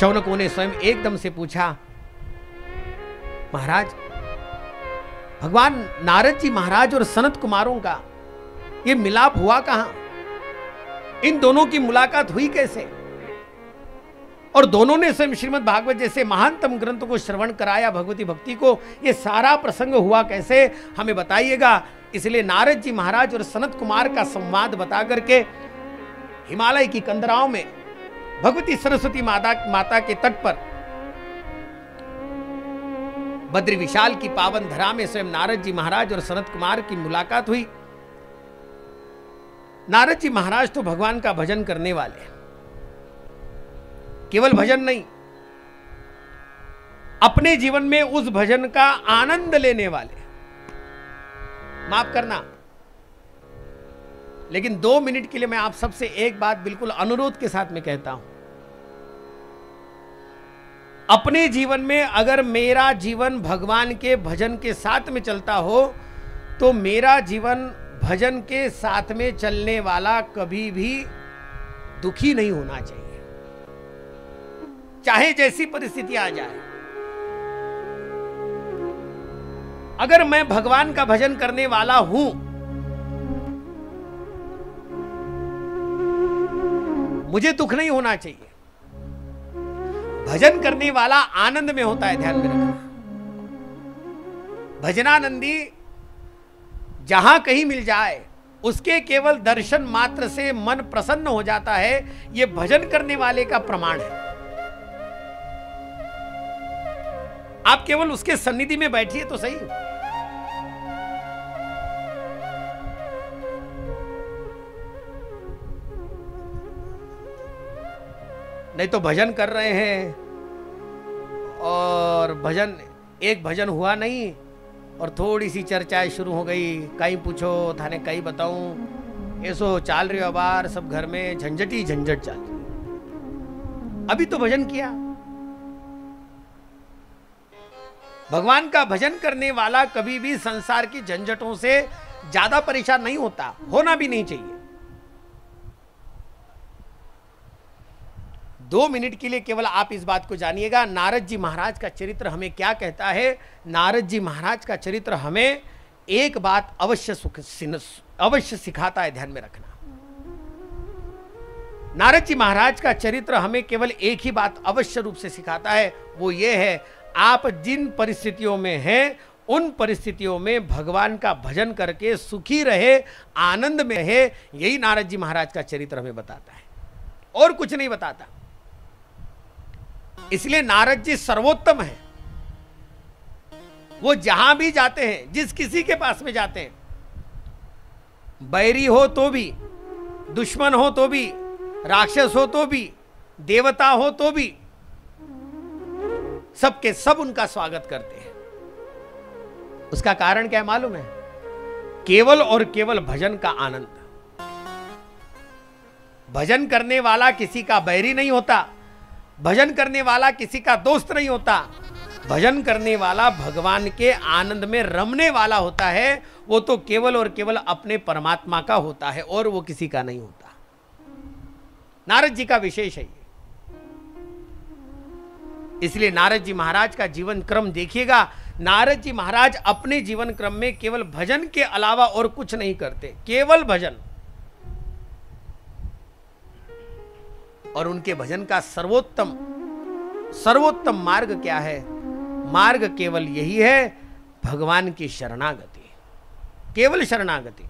शौनकों ने स्वयं एकदम से पूछा, महाराज, भगवान नारद जी महाराज और सनत कुमारों का ये मिलाप हुआ कहां? इन दोनों की मुलाकात हुई कैसे? और दोनों ने स्वयं श्रीमद् भागवत जैसे महानतम ग्रंथ को श्रवण कराया, भगवती भक्ति को, ये सारा प्रसंग हुआ कैसे, हमें बताइएगा। इसलिए नारद जी महाराज और सनत कुमार का संवाद बता करके हिमालय की कंदराओं में भगवती सरस्वती माता के तट पर बद्री विशाल की पावन धरा में स्वयं नारद जी महाराज और सनत कुमार की मुलाकात हुई। नारद जी महाराज तो भगवान का भजन करने वाले हैं, केवल भजन नहीं, अपने जीवन में उस भजन का आनंद लेने वाले। माफ करना, लेकिन 2 मिनट के लिए मैं आप सबसे एक बात बिल्कुल अनुरोध के साथ में कहता हूं। अपने जीवन में अगर मेरा जीवन भगवान के भजन के साथ में चलता हो तो मेरा जीवन भजन के साथ में चलने वाला कभी भी दुखी नहीं होना चाहिए, चाहे जैसी परिस्थिति आ जाए। अगर मैं भगवान का भजन करने वाला हूं, मुझे दुख नहीं होना चाहिए। भजन करने वाला आनंद में होता है, ध्यान में रखना। भजनानंदी जहां कहीं मिल जाए, उसके केवल दर्शन मात्र से मन प्रसन्न हो जाता है, यह भजन करने वाले का प्रमाण है। आप केवल उसके सन्निधि में बैठिए तो सही। नहीं तो भजन कर रहे हैं और एक भजन हुआ नहीं और थोड़ी सी चर्चाएं शुरू हो गई, कहीं पूछो थाने कहीं बताऊं, ऐसो चाल रही बार सब घर में झंझटी झंझट चाल रही। अभी तो भजन किया। भगवान का भजन करने वाला कभी भी संसार की झंझटों से ज्यादा परेशान नहीं होता, होना भी नहीं चाहिए। 2 मिनट के लिए केवल आप इस बात को जानिएगा, नारद जी महाराज का चरित्र हमें क्या कहता है। नारद जी महाराज का चरित्र हमें एक बात अवश्य सिखाता है, ध्यान में रखना। नारद जी महाराज का चरित्र हमें केवल एक ही बात अवश्य रूप से सिखाता है, वो ये है, आप जिन परिस्थितियों में हैं उन परिस्थितियों में भगवान का भजन करके सुखी रहे, आनंद में रहे। यही नारद जी महाराज का चरित्र हमें बताता है, और कुछ नहीं बताता। इसलिए नारद जी सर्वोत्तम है। वो जहां भी जाते हैं, जिस किसी के पास में जाते हैं, बैरी हो तो भी, दुश्मन हो तो भी, राक्षस हो तो भी, देवता हो तो भी, सबके सब उनका स्वागत करते हैं। उसका कारण क्या है मालूम है? केवल और केवल भजन का आनंद। भजन करने वाला किसी का बैरी नहीं होता, भजन करने वाला किसी का दोस्त नहीं होता, भजन करने वाला भगवान के आनंद में रमने वाला होता है। वो तो केवल और केवल अपने परमात्मा का होता है और वो किसी का नहीं होता। नारद जी का विशेष है ये। इसलिए नारद जी महाराज का जीवन क्रम देखिएगा। नारद जी महाराज अपने जीवन क्रम में केवल भजन के अलावा और कुछ नहीं करते, केवल भजन। और उनके भजन का सर्वोत्तम मार्ग क्या है? मार्ग केवल यही है, भगवान की शरणागति, केवल शरणागति।